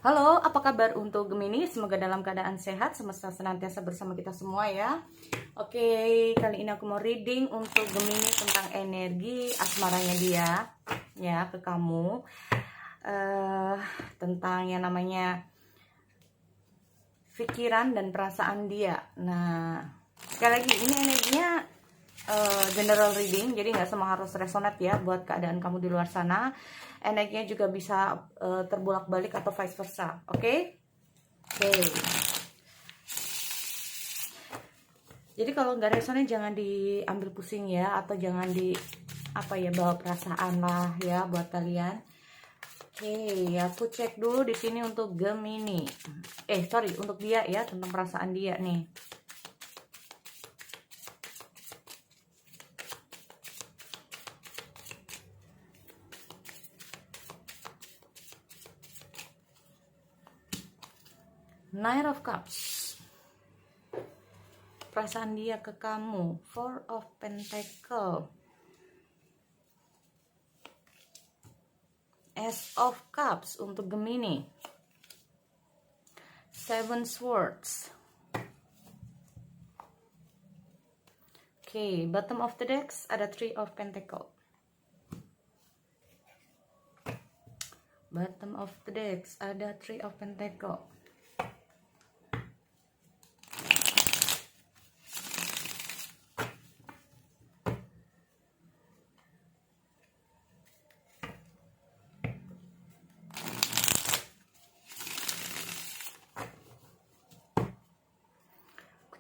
Halo, apa kabar untuk Gemini? Semoga dalam keadaan sehat, semesta senantiasa bersama kita semua ya. Oke, kali ini aku mau reading untuk Gemini tentang energi asmaranya dia ya ke kamu. Tentang yang namanya pikiran dan perasaan dia. Nah, sekali lagi ini energinya general reading, jadi nggak semua harus resonate ya buat keadaan kamu di luar sana. Energinya juga bisa terbolak-balik atau vice versa. Oke? Oke. Jadi kalau nggak resonate jangan diambil pusing ya, atau jangan bawa perasaan lah ya buat kalian. Oke, aku cek dulu di sini untuk Gemini. Untuk dia ya, tentang perasaan dia nih. Knight of Cups. Perasaan dia ke kamu. Four of Pentacle. Ace of Cups untuk Gemini. Seven Swords. Oke, bottom of the decks ada Three of Pentacle. Bottom of the decks ada Three of Pentacle.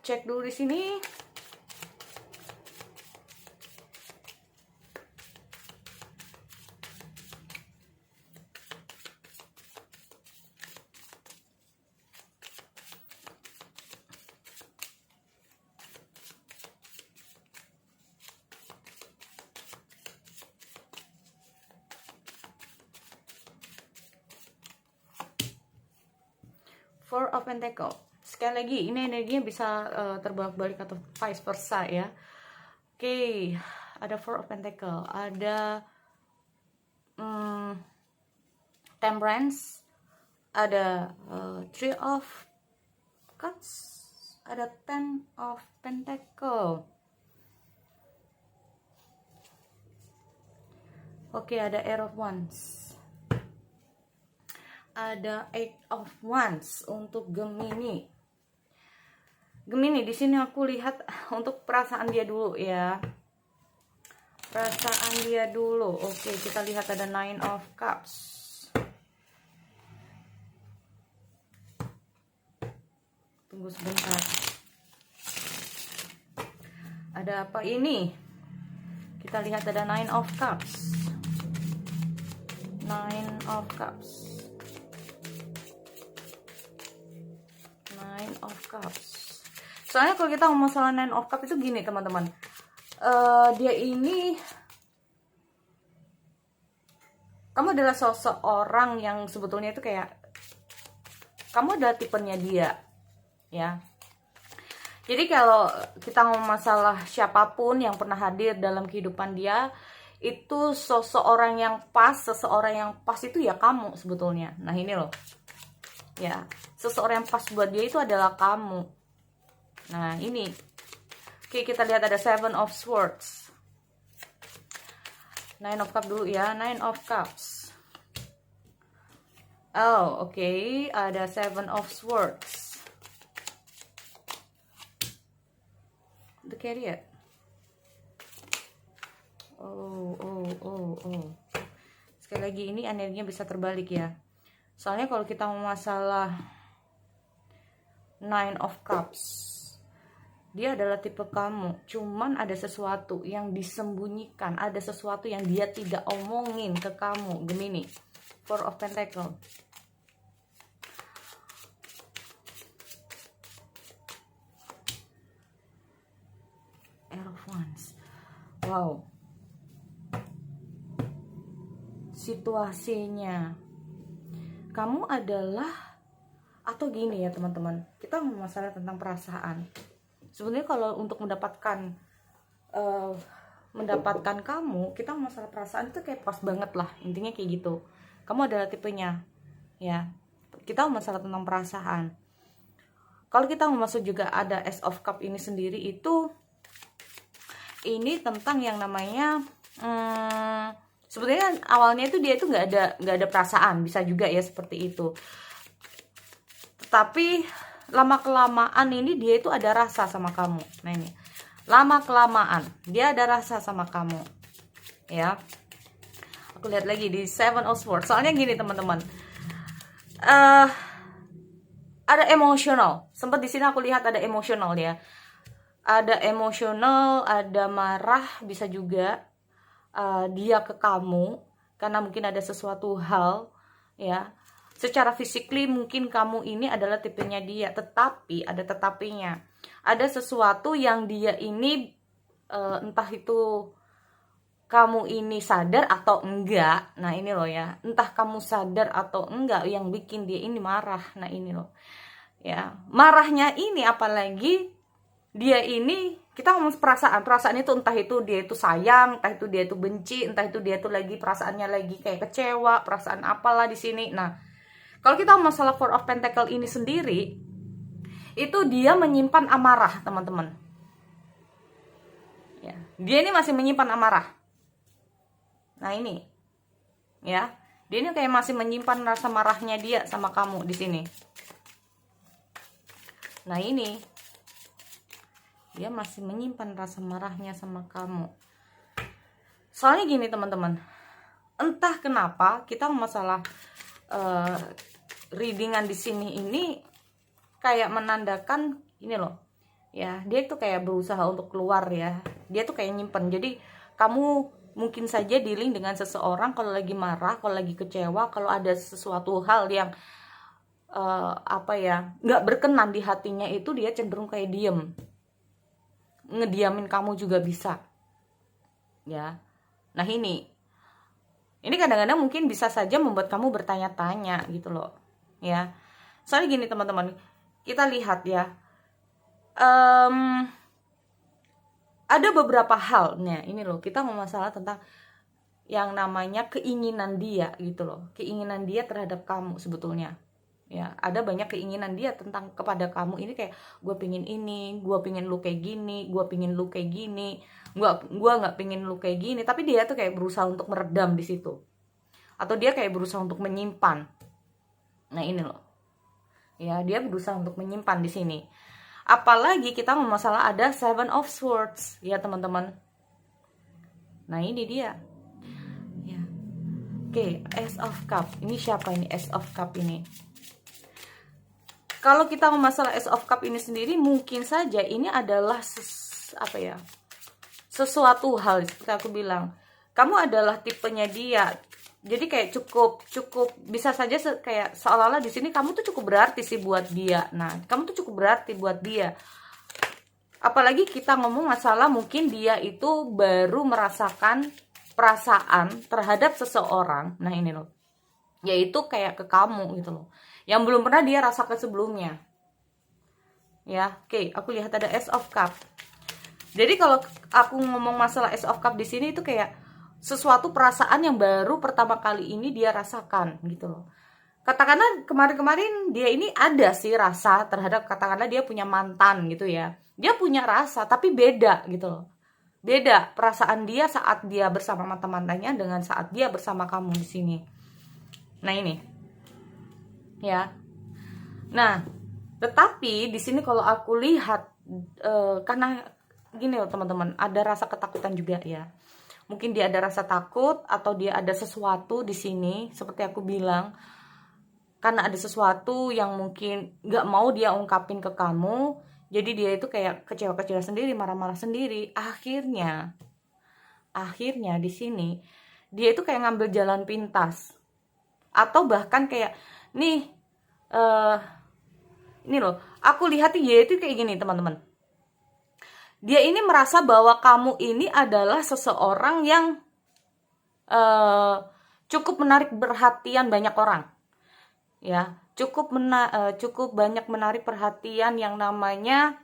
Cek dulu di sini. Four of Pentacle. Sekali lagi, ini energinya bisa terbalik-balik atau vice versa ya. Oke, ada Four of Pentacle, ada Temperance, ada Three of Cups, ada Ten of Pentacle. Oke, ada Air of Wands. Ada Eight of Wands untuk Gemini. Gemini, di sini aku lihat untuk perasaan dia dulu ya. Perasaan dia dulu. Oke, kita lihat ada Nine of Cups. Tunggu sebentar. Ada apa ini? Kita lihat ada Nine of Cups. Nine of Cups. Nine of Cups. Soalnya kalau kita ngomong masalah Nine of Cups itu gini teman-teman. Dia ini, kamu adalah seseorang yang sebetulnya itu kayak kamu adalah tipenya dia ya. Jadi kalau kita ngomong masalah siapapun yang pernah hadir dalam kehidupan dia, itu seseorang yang pas itu ya kamu sebetulnya. Nah ini loh ya, seseorang yang pas buat dia itu adalah kamu. Nah ini. Oke, kita lihat ada Seven of Swords. Nine of Cups dulu ya. Nine of Cups. Oh, oke. Ada Seven of Swords. The Chariot. Oh. Sekali lagi, ini energinya bisa terbalik ya. Soalnya kalau kita mau masalah Nine of Cups, dia adalah tipe kamu, cuman ada sesuatu yang disembunyikan, ada sesuatu yang dia tidak omongin ke kamu, Gemini. Four of Pentacle. Air of Wands. Wow. Situasinya, kamu adalah, atau gini ya teman-teman, kita ngomong masalah tentang perasaan. Sebenarnya kalau untuk mendapatkan kamu, kita masalah perasaan itu kayak pas banget lah, intinya kayak gitu. Kamu adalah tipenya ya. kita masalah tentang perasaan. Kalau kita masuk juga ada Ace of Cup ini sendiri, itu ini tentang yang namanya sebetulnya awalnya itu dia itu nggak ada perasaan, bisa juga ya seperti itu. Tapi lama kelamaan ini dia itu ada rasa sama kamu. Nah ini, lama kelamaan dia ada rasa sama kamu, ya. Aku lihat lagi di Seven of Swords. Soalnya gini teman-teman, ada emosional. Sempat di sini aku lihat ada emosional ya. Ada emosional, ada marah, bisa juga dia ke kamu karena mungkin ada sesuatu hal, ya. Secara physically mungkin kamu ini adalah tipenya dia, tetapi ada tetapinya. Ada sesuatu yang dia ini entah itu kamu ini sadar atau enggak. Nah ini loh ya, entah kamu sadar atau enggak yang bikin dia ini marah. Nah ini loh ya, marahnya ini apalagi dia ini, kita ngomong perasaan itu entah itu dia itu sayang, entah itu dia itu benci, entah itu dia itu lagi perasaannya lagi kayak kecewa, perasaan apalah di sini. Nah kalau kita masalah Four of Pentacle ini sendiri, itu dia menyimpan amarah teman-teman ya, dia ini masih menyimpan amarah. Nah ini ya, dia ini kayak masih menyimpan rasa marahnya dia sama kamu di sini. Nah ini, dia masih menyimpan rasa marahnya sama kamu. Soalnya gini teman-teman, entah kenapa kita masalah readingan di sini ini kayak menandakan ini loh ya, dia tuh kayak berusaha untuk keluar ya, dia tuh kayak nyimpen. Jadi kamu mungkin saja dealing dengan seseorang kalau lagi marah, kalau lagi kecewa, kalau ada sesuatu hal yang apa ya, nggak berkenan di hatinya, itu dia cenderung kayak diem, ngediamin kamu juga bisa ya. Nah ini kadang-kadang mungkin bisa saja membuat kamu bertanya-tanya gitu loh ya. Soalnya gini teman-teman, kita lihat ya, ada beberapa hal. Nah ini loh, kita mau masalah tentang yang namanya keinginan dia gitu loh, keinginan dia terhadap kamu sebetulnya ya. Ada banyak keinginan dia tentang kepada kamu ini, kayak gue pingin ini, gue pingin lu kayak gini, gue pingin lu kayak gini, gue nggak pingin lu kayak gini. Tapi dia tuh kayak berusaha untuk meredam di situ, atau dia kayak berusaha untuk menyimpan. Nah ini loh ya, dia berusaha untuk menyimpan di sini. Apalagi kita mau masalah ada Seven of Swords ya teman-teman. Nah ini dia ya. Oke, Ace of Cup ini siapa ini? Ace of Cup ini, kalau kita mau masalah Ace of Cup ini sendiri, mungkin saja ini adalah apa ya, sesuatu hal seperti aku bilang, kamu adalah tipenya dia. Jadi kayak cukup bisa saja kayak seolah-olah di sini kamu tuh cukup berarti sih buat dia. Nah kamu tuh cukup berarti buat dia. Apalagi kita ngomong masalah mungkin dia itu baru merasakan perasaan terhadap seseorang. Nah ini loh, yaitu kayak ke kamu gitu loh, yang belum pernah dia rasakan sebelumnya ya. Oke, aku lihat ada Ace of Cup. Jadi kalau aku ngomong masalah Ace of Cup di sini, itu kayak sesuatu perasaan yang baru pertama kali ini dia rasakan gitu loh. Katakanlah kemarin-kemarin dia ini ada sih rasa terhadap, katakanlah dia punya mantan gitu ya, dia punya rasa tapi beda gitu loh, beda perasaan dia saat dia bersama mantan-mantannya dengan saat dia bersama kamu di sini. Nah ini ya. Nah tetapi di sini kalau aku lihat karena gini loh teman-teman, ada rasa ketakutan juga ya. Mungkin dia ada rasa takut, atau dia ada sesuatu di sini seperti aku bilang, karena ada sesuatu yang mungkin nggak mau dia ungkapin ke kamu. Jadi dia itu kayak kecewa-kecewa sendiri, marah-marah sendiri. Akhirnya di sini dia itu kayak ngambil jalan pintas, atau bahkan kayak nih ini loh, aku lihat dia itu kayak gini teman-teman. Dia ini merasa bahwa kamu ini adalah seseorang yang cukup menarik perhatian banyak orang ya, cukup banyak menarik perhatian yang namanya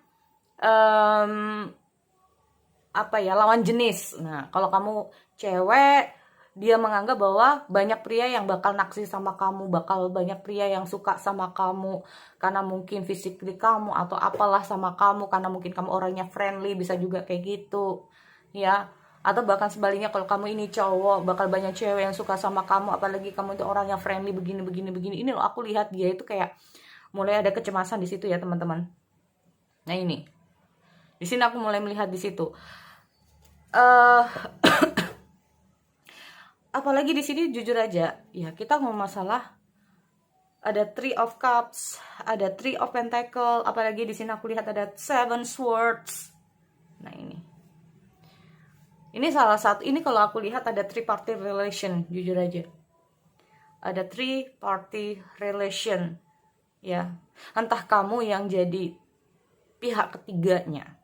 apa ya, lawan jenis. Nah kalau kamu cewek, dia menganggap bahwa banyak pria yang bakal naksir sama kamu, bakal banyak pria yang suka sama kamu karena mungkin fisik kamu atau apalah sama kamu, karena mungkin kamu orangnya friendly, bisa juga kayak gitu ya. Atau bahkan sebaliknya, kalau kamu ini cowok, bakal banyak cewek yang suka sama kamu, apalagi kamu itu orang yang friendly begini. Ini loh, aku lihat dia itu kayak mulai ada kecemasan di situ ya teman-teman. Nah ini, di sini aku mulai melihat di situ. Apalagi di sini jujur aja ya, kita ngomong masalah ada Three of Cups, ada Three of Pentacle, apalagi di sini aku lihat ada Seven Swords. Nah ini salah satu, ini kalau aku lihat ada three party relation, jujur aja ada three party relation ya. Entah kamu yang jadi pihak ketiganya,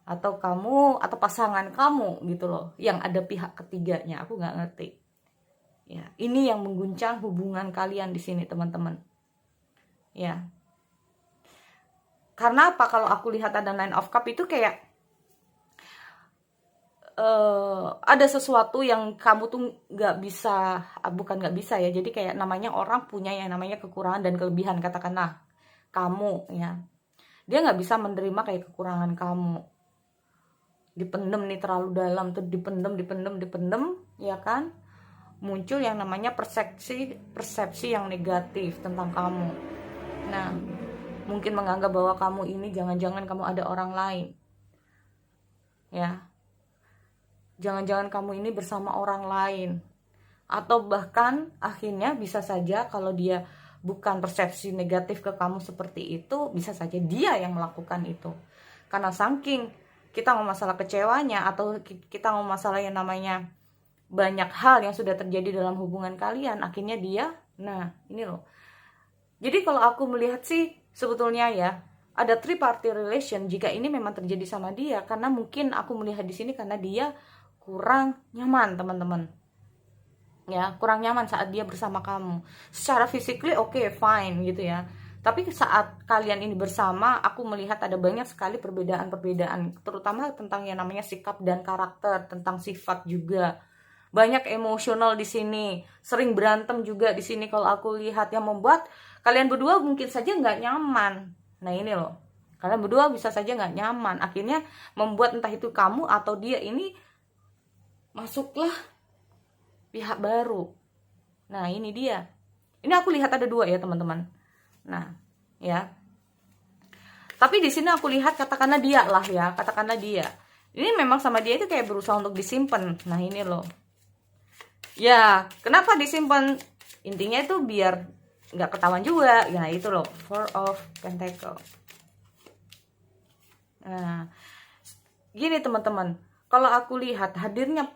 atau kamu atau pasangan kamu gitu loh yang ada pihak ketiganya, aku nggak ngerti ya. Ini yang mengguncang hubungan kalian di sini teman-teman ya. Karena apa? Kalau aku lihat ada Nine of Cup itu kayak ada sesuatu yang kamu tuh nggak bisa, bukan nggak bisa ya, jadi kayak namanya orang punya yang namanya kekurangan dan kelebihan, katakanlah kamu ya, dia nggak bisa menerima kayak kekurangan kamu, dipendem nih terlalu dalam tuh, dipendem ya kan, muncul yang namanya persepsi yang negatif tentang kamu. Nah mungkin menganggap bahwa kamu ini jangan-jangan kamu ada orang lain ya, jangan-jangan kamu ini bersama orang lain, atau bahkan akhirnya bisa saja kalau dia bukan persepsi negatif ke kamu seperti itu, bisa saja dia yang melakukan itu. Karena saking kita ngomong masalah kecewanya, atau kita ngomong masalah yang namanya banyak hal yang sudah terjadi dalam hubungan kalian, akhirnya dia, nah ini loh. Jadi kalau aku melihat sih sebetulnya ya, ada three party relation jika ini memang terjadi sama dia, karena mungkin aku melihat di sini karena dia kurang nyaman teman-teman ya, kurang nyaman saat dia bersama kamu. Secara physically oke, fine gitu ya, tapi saat kalian ini bersama, aku melihat ada banyak sekali perbedaan, terutama tentang yang namanya sikap dan karakter, tentang sifat juga. Banyak emosional di sini, sering berantem juga di sini kalau aku lihat, yang membuat kalian berdua mungkin saja nggak nyaman. Nah ini loh, kalian berdua bisa saja nggak nyaman, akhirnya membuat entah itu kamu atau dia ini masuklah pihak baru. Nah ini dia, ini aku lihat ada dua ya teman-teman. Nah ya, tapi di sini aku lihat katakanlah dia lah ya, katakanlah dia ini memang sama dia itu kayak berusaha untuk disimpan. Nah ini loh ya, kenapa disimpan, intinya itu biar nggak ketahuan juga. Nah itu loh, Four of Pentacle. Nah gini teman-teman, kalau aku lihat hadirnya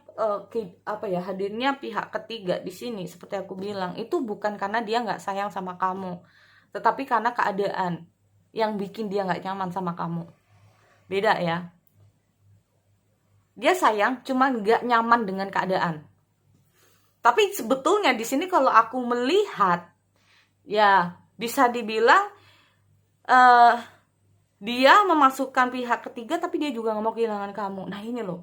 hadirnya pihak ketiga di sini, seperti aku bilang, itu bukan karena dia nggak sayang sama kamu, tetapi karena keadaan yang bikin dia nggak nyaman sama kamu. Beda ya, dia sayang cuman nggak nyaman dengan keadaan. Tapi sebetulnya di sini kalau aku melihat ya, bisa dibilang dia memasukkan pihak ketiga, tapi dia juga nggak mau kehilangan kamu. Nah ini loh,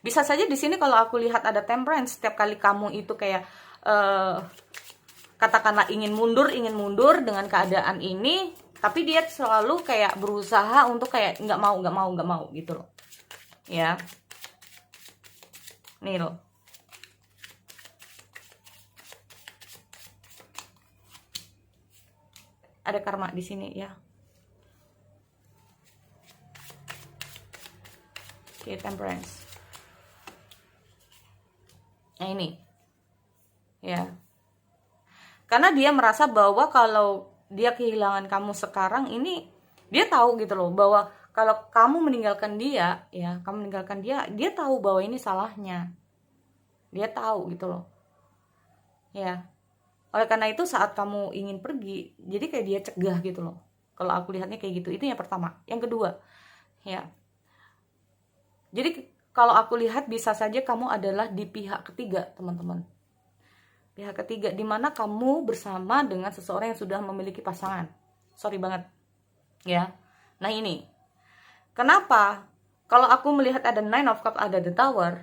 bisa saja di sini kalau aku lihat ada Temperance. Setiap kali kamu itu kayak katakanlah ingin mundur dengan keadaan ini, tapi dia selalu kayak berusaha untuk kayak nggak mau gitu loh ya. Nih loh, ada karma di sini ya. Oke, Temperance. Nah ini ya, karena dia merasa bahwa kalau dia kehilangan kamu sekarang ini, dia tahu gitu loh bahwa kalau kamu meninggalkan dia ya, dia tahu bahwa ini salahnya, dia tahu gitu loh ya. Oleh karena itu saat kamu ingin pergi, jadi kayak dia cegah gitu loh. Kalau aku lihatnya kayak gitu. Itu yang pertama. Yang kedua ya, jadi kalau aku lihat bisa saja kamu adalah di pihak ketiga teman-teman, pihak ketiga, dimana kamu bersama dengan seseorang yang sudah memiliki pasangan. Sorry banget ya. Nah ini kenapa kalau aku melihat ada Nine of Cups, ada The Tower,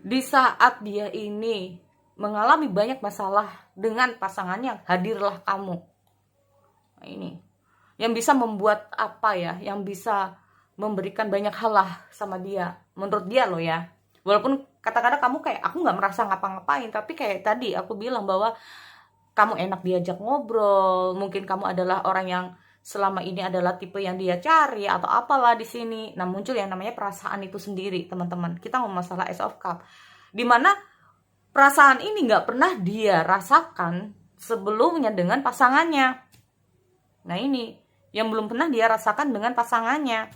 Di saat dia ini mengalami banyak masalah dengan pasangannya, hadirlah kamu. Nah, ini yang bisa membuat apa ya, yang bisa memberikan banyak hal lah sama dia, menurut dia loh ya. Walaupun kata-kata kamu kayak aku nggak merasa ngapa-ngapain, tapi kayak tadi aku bilang bahwa kamu enak diajak ngobrol, mungkin kamu adalah orang yang selama ini adalah tipe yang dia cari atau apalah di sini. Nah, muncul yang namanya perasaan itu sendiri, teman-teman. Kita ngomong masalah Ace of Cup, dimana perasaan ini nggak pernah dia rasakan sebelumnya dengan pasangannya. Nah, ini yang belum pernah dia rasakan dengan pasangannya.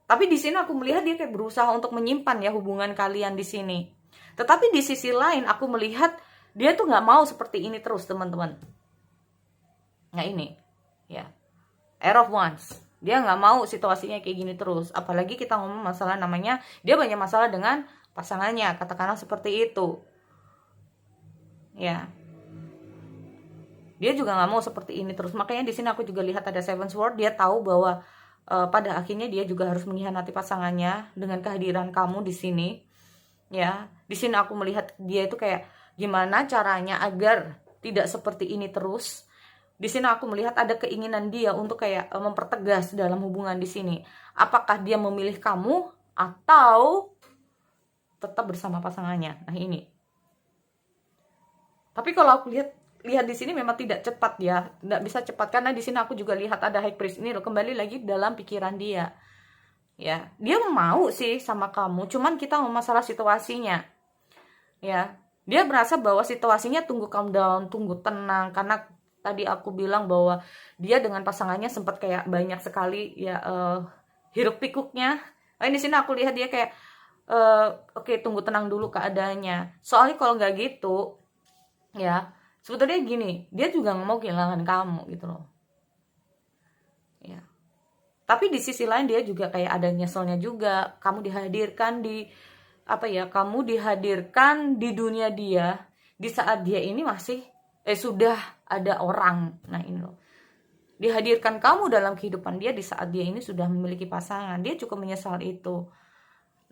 Tapi di sini aku melihat dia kayak berusaha untuk menyimpan ya hubungan kalian di sini. Tetapi di sisi lain aku melihat dia tuh nggak mau seperti ini terus, teman-teman. Nah, ini ya, Air of Wands. Dia nggak mau situasinya kayak gini terus. Apalagi kita ngomong masalah namanya dia banyak masalah dengan pasangannya, katakanlah seperti itu. Ya, dia juga nggak mau seperti ini terus. Makanya di sini aku juga lihat ada Seven Sword. Dia tahu bahwa pada akhirnya dia juga harus mengkhianati pasangannya dengan kehadiran kamu di sini. Ya, di sini aku melihat dia itu kayak gimana caranya agar tidak seperti ini terus. Di sini aku melihat ada keinginan dia untuk kayak mempertegas dalam hubungan di sini. Apakah dia memilih kamu atau tetap bersama pasangannya? Nah, ini. Tapi kalau aku lihat di sini memang tidak cepat ya, tidak bisa cepat karena di sini aku juga lihat ada High Priest ini loh, kembali lagi dalam pikiran dia. Ya, dia mau sih sama kamu, cuman kita mau masalah situasinya. Ya, dia merasa bahwa situasinya tunggu calm down, tunggu tenang, karena tadi aku bilang bahwa dia dengan pasangannya sempat kayak banyak sekali ya hiruk pikuknya. Nah, di sini aku lihat dia kayak oke, tunggu tenang dulu keadaannya. Soalnya kalau nggak gitu, ya sebetulnya gini, dia juga nggak mau kehilangan kamu gitu loh. Ya. Tapi di sisi lain dia juga kayak ada nyeselnya juga. Kamu dihadirkan di kamu dihadirkan di dunia dia di saat dia ini masih sudah ada orang. Nah, ini loh. Dihadirkan kamu dalam kehidupan dia di saat dia ini sudah memiliki pasangan. Dia cukup menyesal itu.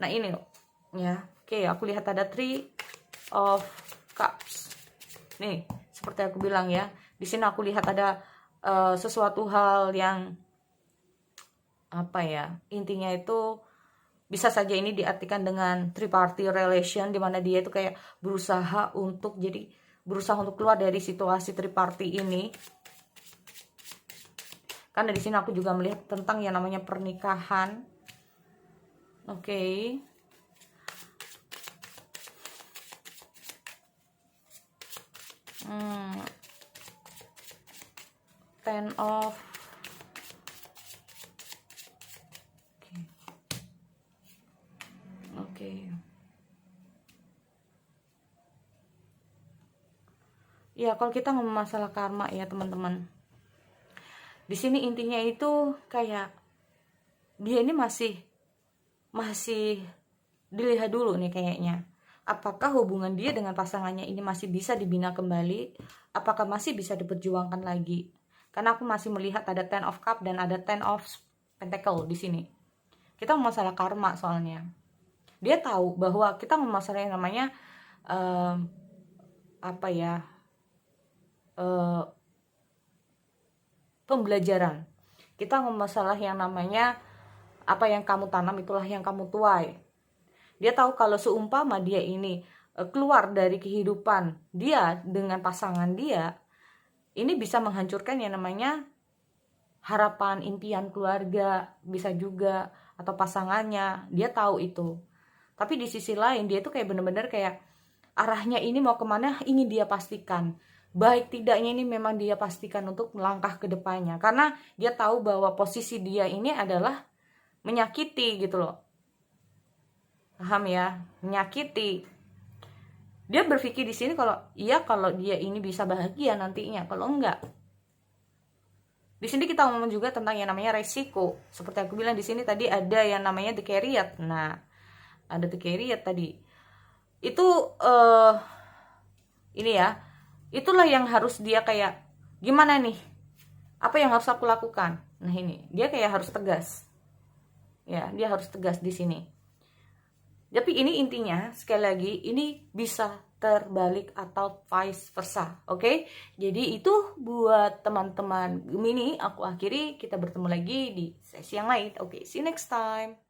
Nah, ini loh. Ya. Oke, aku lihat ada Three of Cups. Nih, seperti aku bilang ya. Di sini aku lihat ada sesuatu hal yang intinya itu bisa saja ini diartikan dengan three-party relation, di mana dia itu kayak berusaha untuk keluar dari situasi three-party ini. Karena di sini aku juga melihat tentang yang namanya pernikahan. Oke. Ten of ya, kalau kita ngomong masalah karma ya teman-teman, di sini intinya itu kayak dia ini masih dilihat dulu nih kayaknya. Apakah hubungan dia dengan pasangannya ini masih bisa dibina kembali? Apakah masih bisa diperjuangkan lagi? Karena aku masih melihat ada Ten of Cup dan ada Ten of Pentacle di sini. Kita ngomong masalah karma soalnya. Dia tahu bahwa kita ngomong masalah yang namanya pembelajaran. Kita ngomong masalah yang namanya apa yang kamu tanam itulah yang kamu tuai. Dia tahu kalau seumpama dia ini keluar dari kehidupan dia dengan pasangan dia, ini bisa menghancurkan yang namanya harapan, impian keluarga, bisa juga, atau pasangannya. Dia tahu itu. Tapi di sisi lain dia tuh kayak bener-bener kayak arahnya ini mau kemana ingin dia pastikan. Baik tidaknya ini memang dia pastikan untuk melangkah ke depannya. Karena dia tahu bahwa posisi dia ini adalah menyakiti gitu loh. Paham ya? Menyakiti. Dia berpikir di sini kalau dia ini bisa bahagia nantinya, kalau enggak. Di sini kita ngomong juga tentang yang namanya resiko. Seperti aku bilang di sini tadi ada yang namanya the Chariot. Nah, ada the Chariot tadi. Itu ini ya. Itulah yang harus dia kayak gimana nih? Apa yang harus aku lakukan? Nah, ini. Dia kayak harus tegas. Ya, dia harus tegas di sini. Tapi ini intinya, sekali lagi, ini bisa terbalik atau vice versa, oke? Jadi itu buat teman-teman Gemini, aku akhiri, kita bertemu lagi di sesi yang lain. Oke, see you next time.